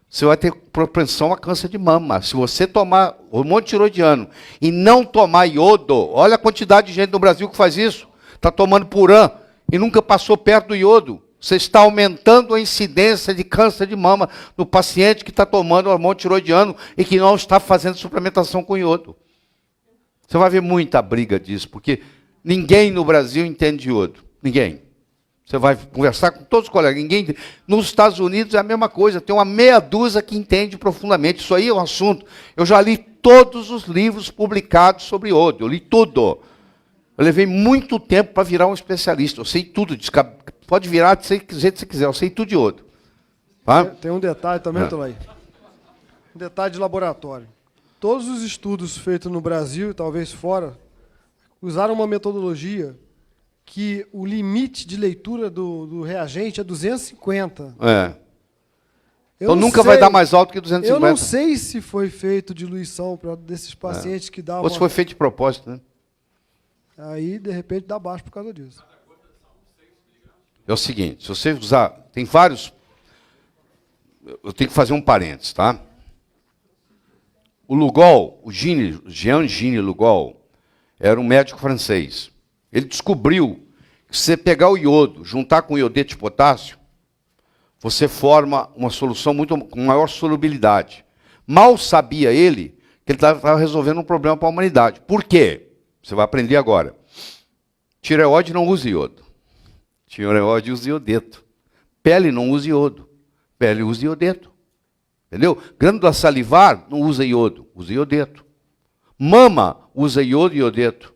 Você vai ter propensão a câncer de mama. Se você tomar hormônio tiroidiano e não tomar iodo, olha a quantidade de gente no Brasil que faz isso. Está tomando Puran e nunca passou perto do iodo. Você está aumentando a incidência de câncer de mama no paciente que está tomando hormônio tiroidiano e que não está fazendo suplementação com iodo. Você vai ver muita briga disso, porque ninguém no Brasil entende iodo. Ninguém. Você vai conversar com todos os colegas. Ninguém. Nos Estados Unidos é a mesma coisa. Tem uma meia dúzia que entende profundamente. Isso aí é um assunto. Eu já li todos os livros publicados sobre iodo. Eu li tudo. Eu levei muito tempo para virar um especialista. Eu sei tudo. Pode virar do jeito que você quiser. Eu sei tudo de iodo. Tá? Tem um detalhe também, Tolai. Um detalhe de laboratório. Todos os estudos feitos no Brasil e talvez fora usaram uma metodologia que o limite de leitura do reagente é 250. Então nunca vai dar mais alto que 250. Eu não sei se foi feito diluição para desses pacientes que dá ou se foi feito de propósito, né? Aí, de repente, dá baixo por causa disso. É o seguinte, se você usar... Tem vários... Eu tenho que fazer um parênteses, tá? O Lugol, Jean-Gilles Lugol, era um médico francês. Ele descobriu que se você pegar o iodo, juntar com o iodeto de potássio, você forma uma solução com maior solubilidade. Mal sabia ele que ele estava resolvendo um problema para a humanidade. Por quê? Você vai aprender agora. Tireoide não usa iodo. Tireoide usa iodeto. Pele não usa iodo. Pele usa iodeto. Entendeu? Glândula salivar não usa iodo, usa iodeto. Mama usa iodo e iodeto.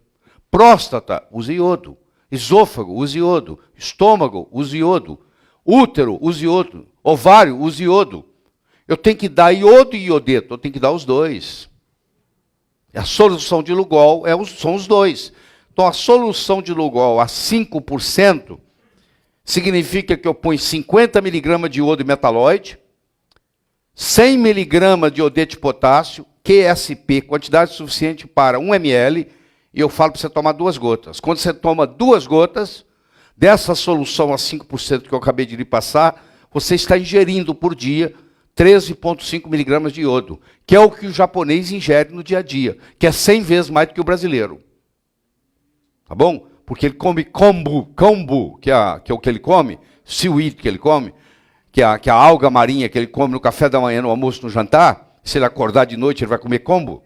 Próstata usa iodo. Esôfago usa iodo. Estômago usa iodo. Útero usa iodo. Ovário usa iodo. Eu tenho que dar iodo e iodeto, eu tenho que dar os dois. A solução de Lugol são os dois. Então, a solução de Lugol a 5% significa que eu ponho 50 miligramas de iodo e metalóide, 100 miligramas de iodeto de potássio, QSP, quantidade suficiente para 1 ml, e eu falo para você tomar 2 gotas. Quando você toma 2 gotas, dessa solução a 5% que eu acabei de lhe passar, você está ingerindo por dia 13,5 miligramas de iodo, que é o que o japonês ingere no dia a dia, que é 100 vezes mais do que o brasileiro. Tá bom? Porque ele come kombu, que é o que ele come, seaweed que ele come, que é a alga marinha que ele come no café da manhã, no almoço, no jantar. Se ele acordar de noite, ele vai comer kombu.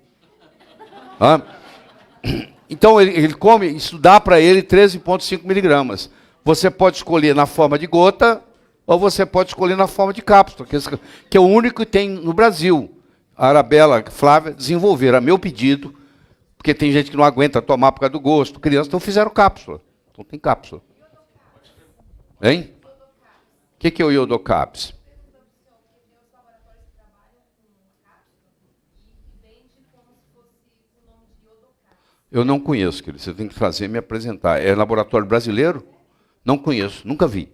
Então, ele come, isso dá para ele 13,5 miligramas. Você pode escolher na forma de gota, ou você pode escolher na forma de cápsula, que é o único que tem no Brasil. A Arabella, a Flávia, desenvolveram a meu pedido, porque tem gente que não aguenta tomar por causa do gosto. Crianças, então fizeram cápsula. Então tem cápsula. Hein? O que é o iodocaps? Eu não conheço, querido. Você tem que fazer e me apresentar. É laboratório brasileiro? Não conheço, nunca vi.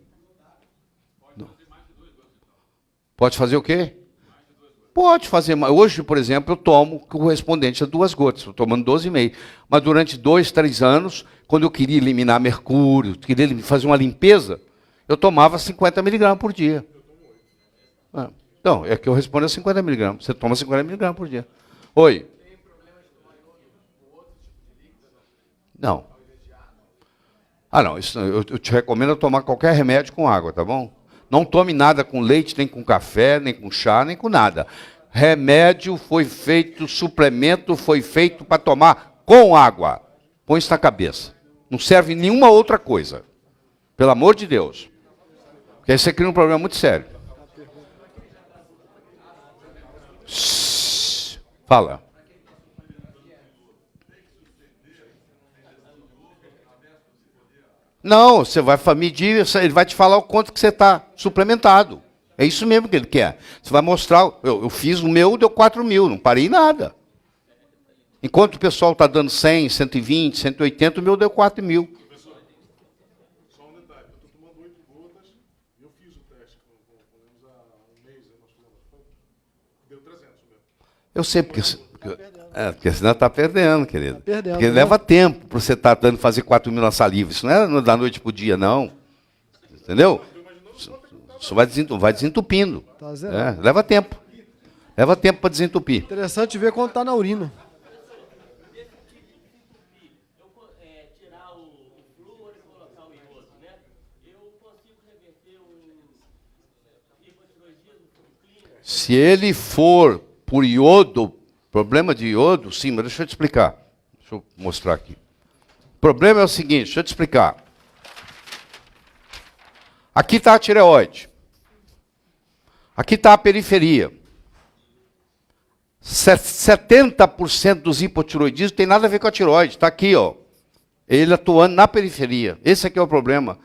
Pode fazer o quê? Pode fazer. Hoje, por exemplo, eu tomo correspondente a 2 gotas. Estou tomando 12,5. Mas durante 2, 3 anos, quando eu queria eliminar mercúrio, queria fazer uma limpeza, eu tomava 50 miligramas por dia. Então, é que eu respondo a 50 miligramas. Você toma 50 miligramas por dia. Oi. Não. Não, isso, eu te recomendo tomar qualquer remédio com água, tá bom? Não tome nada com leite, nem com café, nem com chá, nem com nada. Remédio foi feito, suplemento foi feito para tomar com água. Põe isso na cabeça. Não serve nenhuma outra coisa. Pelo amor de Deus. Porque aí você cria um problema muito sério. Fala. Não, você vai medir, ele vai te falar o quanto que você está suplementado. É isso mesmo que ele quer. Você vai mostrar, eu fiz o meu, deu 4.000, não parei em nada. Enquanto o pessoal está dando 100, 120, 180, o meu deu 4.000. Professor, só um detalhe, eu estou tomando 8 gotas, e eu fiz o teste há um mês, nós fizemos, deu 300 mesmo. Eu sei, porque senão está perdendo, querido. Tá perdendo, porque né? leva tempo para você estar dando fazer 4.000 na saliva. Isso não é da noite para o dia, não. Entendeu? Isso vai desentupindo. Tá zerado. Leva tempo. Leva tempo para desentupir. Interessante ver quando está na urina. Tirar o flúor e colocar o iodo, né? Eu consigo reverter Se ele for por iodo, problema de iodo, sim, mas deixa eu te explicar. Deixa eu mostrar aqui. O problema é o seguinte, deixa eu te explicar. Aqui está a tireoide. Aqui está a periferia. 70% dos hipotiroidismos tem nada a ver com a tireoide. Está aqui, ó. Ele atuando na periferia. Esse aqui é o problema.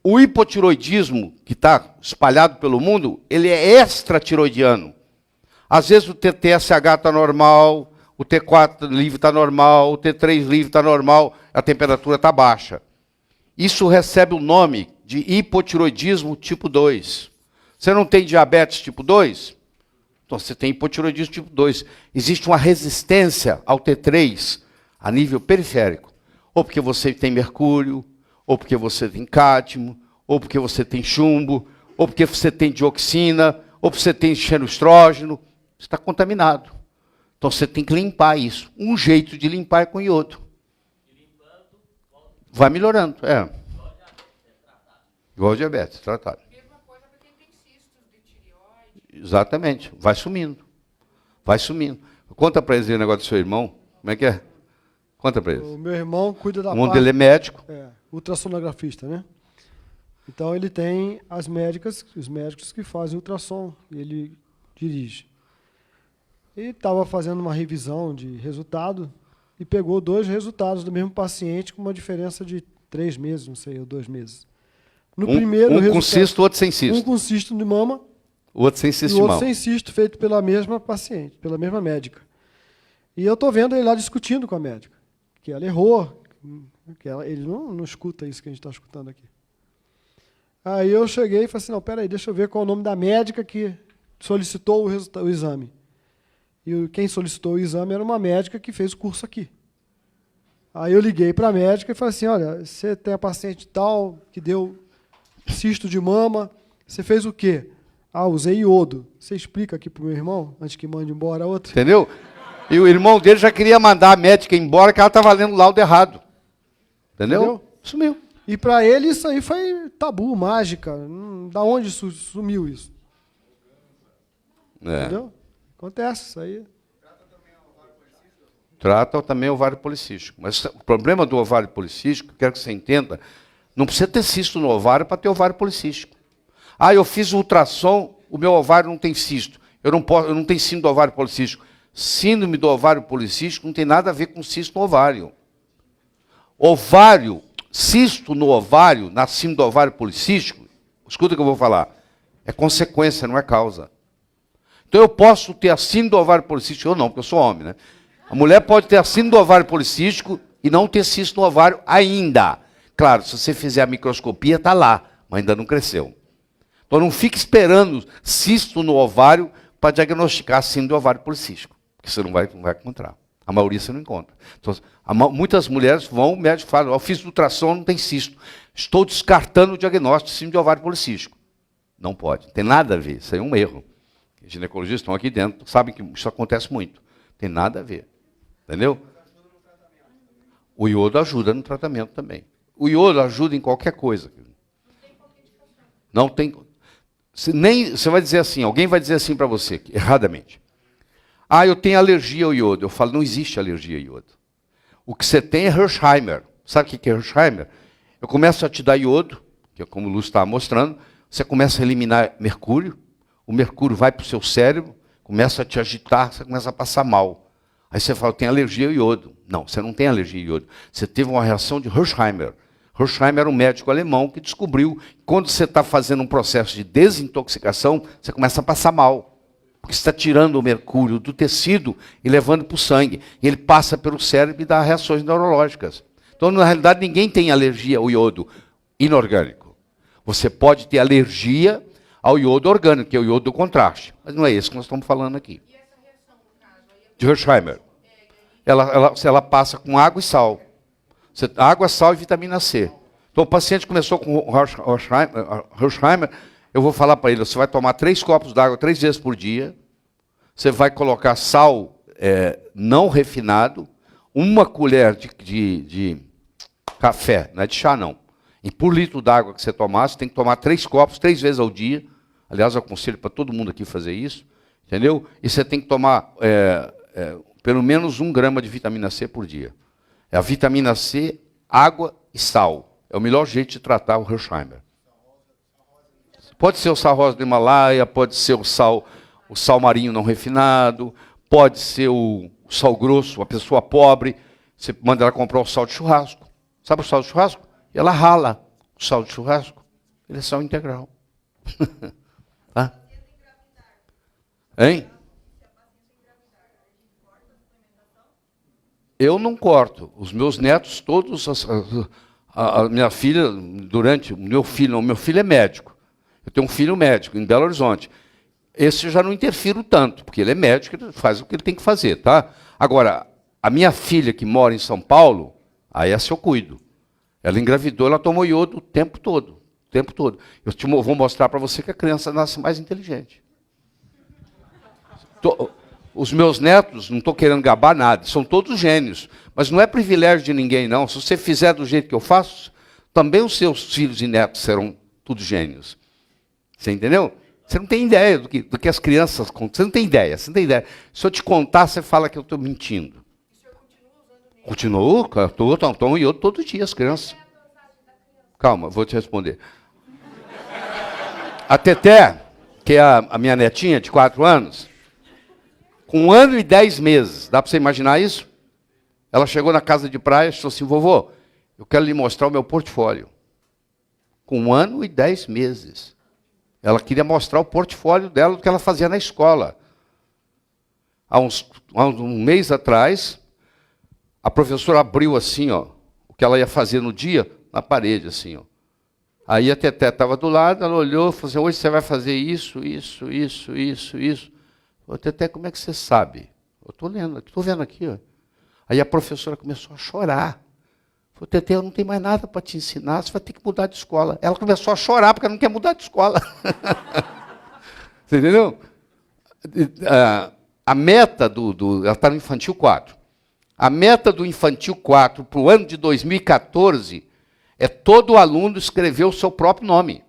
O hipotiroidismo, que está espalhado pelo mundo, ele é extratiroidiano. Às vezes o TSH está normal, o T4 livre está normal, o T3 livre está normal, a temperatura está baixa. Isso recebe o nome de hipotiroidismo tipo 2. Você não tem diabetes tipo 2? Então você tem hipotiroidismo tipo 2. Existe uma resistência ao T3 a nível periférico. Ou porque você tem mercúrio, ou porque você tem cádmio, ou porque você tem chumbo, ou porque você tem dioxina, ou porque você tem xenoestrógeno. Você está contaminado. Então você tem que limpar isso. Um jeito de limpar é com iodo. Vai melhorando, é. Igual a diabetes, tratado. Mesma coisa para quem tem cistos de tireoide. Exatamente, vai sumindo. Vai sumindo. Conta para eles o negócio do seu irmão. Como é que é? Conta para eles. O meu irmão cuida da Um dele é médico. ultrassonografista, né? Então ele tem os médicos que fazem ultrassom, e ele dirige. E estava fazendo uma revisão de resultado e pegou 2 resultados do mesmo paciente com uma diferença de 3 meses, não sei, ou 2 meses. No primeiro um com resultado, cisto, outro sem cisto. um com cisto de mama O outro sem e cisto o de outro mama. sem cisto, feito pela mesma paciente, pela mesma médica. E eu estou vendo ele lá discutindo com a médica, que ela errou, que ele não escuta isso que a gente está escutando aqui. Aí eu cheguei e falei assim, não, peraí, deixa eu ver qual é o nome da médica que solicitou o exame. E quem solicitou o exame era uma médica que fez o curso aqui. Aí eu liguei para a médica e falei assim, olha, você tem a paciente tal, que deu cisto de mama, você fez o quê? Ah, usei iodo. Você explica aqui para o meu irmão, antes que mande embora a outra? Entendeu? E o irmão dele já queria mandar a médica embora, que ela estava lendo o laudo errado. Entendeu? Sumiu. E para ele isso aí foi tabu, mágica. Da onde sumiu isso? É. Entendeu? Acontece isso aí. Trata também o ovário policístico. Mas o problema do ovário policístico, quero que você entenda, não precisa ter cisto no ovário para ter ovário policístico. Ah, eu fiz o ultrassom, o meu ovário não tem cisto. Eu não tenho síndrome do ovário policístico. Síndrome do ovário policístico não tem nada a ver com cisto no ovário. Cisto no ovário, na síndrome do ovário policístico, escuta o que eu vou falar, é consequência, não é causa. Então eu posso ter a síndrome do ovário policístico, ou não, porque eu sou homem, né? A mulher pode ter a síndrome do ovário policístico e não ter cisto no ovário ainda. Claro, se você fizer a microscopia, está lá, mas ainda não cresceu. Então não fique esperando cisto no ovário para diagnosticar a síndrome do ovário policístico, porque você não vai encontrar. A maioria você não encontra. Então, muitas mulheres vão, o médico fala, eu fiz ultrassom, não tem cisto. Estou descartando o diagnóstico de síndrome de ovário policístico. Não pode, tem nada a ver, isso aí é um erro. Os ginecologistas estão aqui dentro, sabem que isso acontece muito. Tem nada a ver. Entendeu? O iodo ajuda no tratamento também. O iodo ajuda em qualquer coisa. Não tem. Você vai dizer assim, alguém vai dizer assim para você, erradamente. Ah, eu tenho alergia ao iodo. Eu falo, não existe alergia ao iodo. O que você tem é Hersheimer. Sabe o que é Hersheimer? Eu começo a te dar iodo, que é como o Lúcio estava mostrando, você começa a eliminar mercúrio, o mercúrio vai para o seu cérebro, começa a te agitar, você começa a passar mal. Aí você fala, eu tenho alergia ao iodo. Não, você não tem alergia ao iodo. Você teve uma reação de Hersheimer. Hersheimer era um médico alemão que descobriu que quando você está fazendo um processo de desintoxicação, você começa a passar mal. Porque você está tirando o mercúrio do tecido e levando para o sangue. E ele passa pelo cérebro e dá reações neurológicas. Então, na realidade, ninguém tem alergia ao iodo inorgânico. Você pode ter alergia ao iodo orgânico, que é o iodo do contraste. Mas não é isso que nós estamos falando aqui. E essa reação, no caso, aí é De Hersheimer. Ela passa com água e sal. Água, sal e vitamina C. Então o paciente começou com Hersheimer, eu vou falar para ele, você vai tomar 3 copos d'água 3 vezes por dia, você vai colocar sal não refinado, 1 colher de café, não é de chá não. E por litro d'água que você tomar, você tem que tomar 3 copos 3 vezes ao dia, Aliás, eu aconselho para todo mundo aqui fazer isso, entendeu? E você tem que tomar pelo menos 1 grama de vitamina C por dia. É a vitamina C, água e sal. É o melhor jeito de tratar o Hersheimer. Pode ser o sal rosa do Himalaia, pode ser o sal marinho não refinado, pode ser o sal grosso, a pessoa pobre, você manda ela comprar o sal de churrasco. Sabe o sal de churrasco? E ela rala o sal de churrasco. Ele é sal integral. Tá? Hein? Eu não corto. Os meus netos, todos, a minha filha, o meu filho é médico. Eu tenho um filho médico em Belo Horizonte. Esse eu já não interfiro tanto, porque ele é médico, ele faz o que ele tem que fazer, tá? Agora, a minha filha que mora em São Paulo, aí essa eu cuido. Ela engravidou, ela tomou iodo o tempo todo. O tempo todo. Eu vou mostrar para você que a criança nasce mais inteligente. Os meus netos, não estou querendo gabar nada, são todos gênios. Mas não é privilégio de ninguém, não. Se você fizer do jeito que eu faço, também os seus filhos e netos serão todos gênios. Você entendeu? Você não tem ideia do que as crianças contam. Você não tem ideia, você não tem ideia. Se eu te contar, você fala que eu estou mentindo. O senhor continua usando mesmo? Continuo, tomo iodo todo dia, as crianças. Calma, vou te responder. A Teté, que é a minha netinha de 4 anos, com 1 ano e 10 meses, dá para você imaginar isso? Ela chegou na casa de praia e falou assim, vovô, eu quero lhe mostrar o meu portfólio. Com 1 ano e 10 meses. Ela queria mostrar o portfólio dela, do que ela fazia na escola. Há um mês atrás, a professora abriu assim, ó, o que ela ia fazer no dia, na parede, assim, ó. Aí a Teté estava do lado, ela olhou e falou assim, hoje você vai fazer isso. Ô, Teté, como é que você sabe? Eu estou lendo, estou vendo aqui, ó. Aí a professora começou a chorar. Falou, Teté, eu não tenho mais nada para te ensinar, você vai ter que mudar de escola. Ela começou a chorar porque ela não quer mudar de escola. Você entendeu? A meta ela está no Infantil 4. A meta do Infantil 4 para o ano de 2014 é todo aluno escrever o seu próprio nome.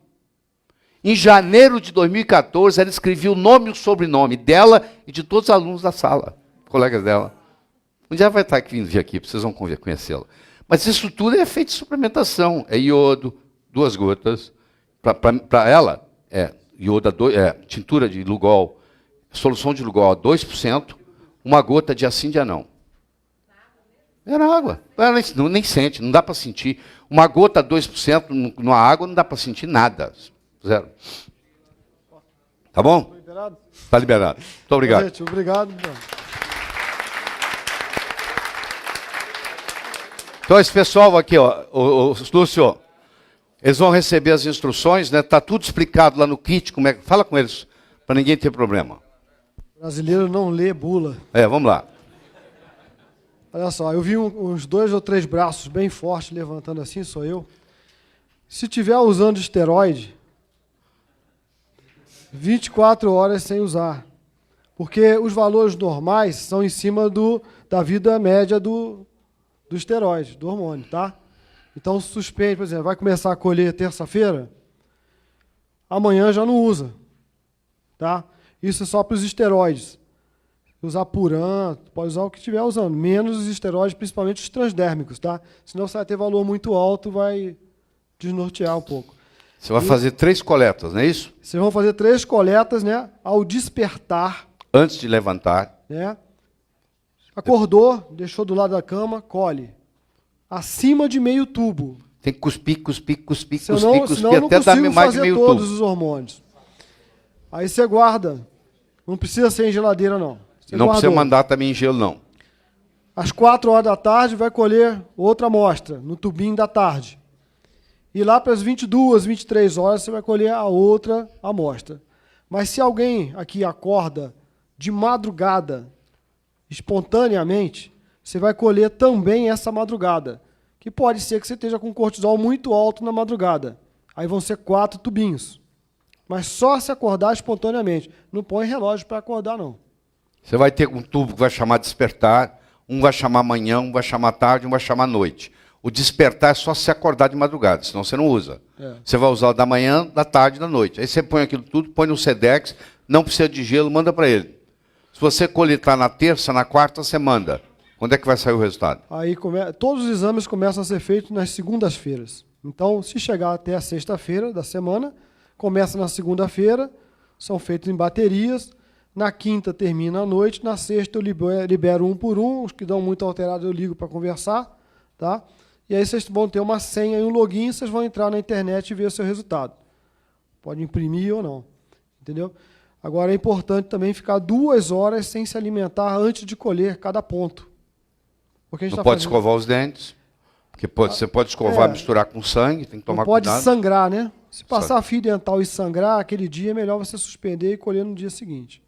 Em janeiro de 2014, ela escrevia o nome e o sobrenome dela e de todos os alunos da sala, colegas dela. Um dia vai estar vindo aqui, vocês vão conhecê-la. Mas isso tudo é feito de suplementação. É iodo, 2 gotas. Para ela, iodo, tintura de Lugol, solução de Lugol a 2%, 1 gota dia sim, dia não. Era água. Ela nem sente, não dá para sentir. 1 gota, 2% na água, não dá para sentir nada. 0. Tá bom? Liberado? Está liberado. Muito obrigado. Gente, obrigado. Então, esse pessoal aqui, ó, Lúcio, eles vão receber as instruções, né? Está tudo explicado lá no kit. Fala com eles, para ninguém ter problema. O brasileiro não lê bula. Vamos lá. Olha só, eu vi uns 2 ou 3 braços bem fortes levantando assim, sou eu. Se tiver usando esteroide, 24 horas sem usar. Porque os valores normais são em cima da vida média do esteroide, do hormônio, tá? Então, suspende, por exemplo, vai começar a colher terça-feira, amanhã já não usa, tá? Isso é só para os esteroides. Usar Puran, pode usar o que estiver usando, menos os esteroides, principalmente os transdérmicos, tá? Senão você vai ter valor muito alto, vai desnortear um pouco. Você vai fazer 3 coletas, não é isso? Vocês vão fazer 3 coletas, né? Ao despertar. Antes de levantar. Né? Acordou, deixou do lado da cama, colhe. Acima de meio tubo. Tem que cuspir, Senão até dar mais de meio tubo. Todos os hormônios. Aí você guarda. Não precisa ser em geladeira, não. Não precisa mandar também em gelo, não. Às 4 horas da tarde vai colher outra amostra, no tubinho da tarde. E lá para as 22, 23 horas você vai colher a outra amostra. Mas se alguém aqui acorda de madrugada, espontaneamente, você vai colher também essa madrugada. Que pode ser que você esteja com cortisol muito alto na madrugada. Aí vão ser 4 tubinhos. Mas só se acordar espontaneamente. Não põe relógio para acordar, não. Você vai ter um tubo que vai chamar despertar, um vai chamar manhã, um vai chamar tarde, um vai chamar noite. O despertar é só se acordar de madrugada, senão você não usa. Você vai usar o da manhã, da tarde, da noite. Aí você põe aquilo tudo, põe no Sedex, não precisa de gelo, manda para ele. Se você coletar na terça, na quarta, você manda. Quando é que vai sair o resultado? Aí todos os exames começam a ser feitos nas segundas-feiras. Então, se chegar até a sexta-feira da semana, começa na segunda-feira, são feitos em baterias, na quinta termina à noite, na sexta eu libero um por um, os que dão muito alterado eu ligo para conversar, tá? E aí vocês vão ter uma senha e um login, vocês vão entrar na internet e ver o seu resultado. Pode imprimir ou não, entendeu? Agora é importante também ficar 2 horas sem se alimentar antes de colher cada ponto. Porque a gente Não tá pode escovar os dentes, porque você pode escovar, misturar com sangue, tem que tomar não pode cuidado. sangrar, né? Se passar fio dental e sangrar, aquele dia é melhor você suspender e colher no dia seguinte.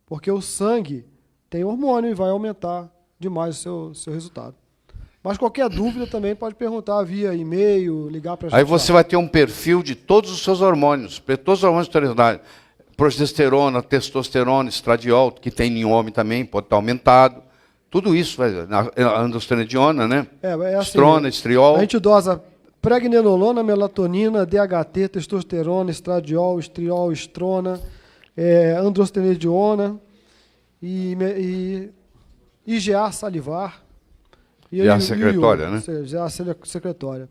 Porque o sangue tem hormônio e vai aumentar demais o seu resultado. Mas qualquer dúvida também pode perguntar via e-mail, ligar para a gente. Aí você vai ter um perfil de todos os seus hormônios, todos os hormônios esteroidais. Progesterona, testosterona, estradiol, que tem em homem também, pode estar aumentado. Tudo isso, a androstenediona, né? É assim, estrona, estriol. A gente dosa pregnenolona, melatonina, DHT, testosterona, estradiol, estriol, estrona, androstenediona e IgA salivar. IgA secretória, né? IgA secretória.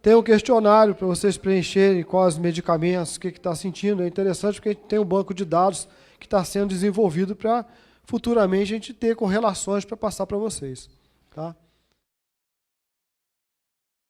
Tem um questionário para vocês preencherem quais medicamentos, o que está sentindo. É interessante porque a gente tem um banco de dados que está sendo desenvolvido para futuramente a gente ter correlações para passar para vocês. Tá?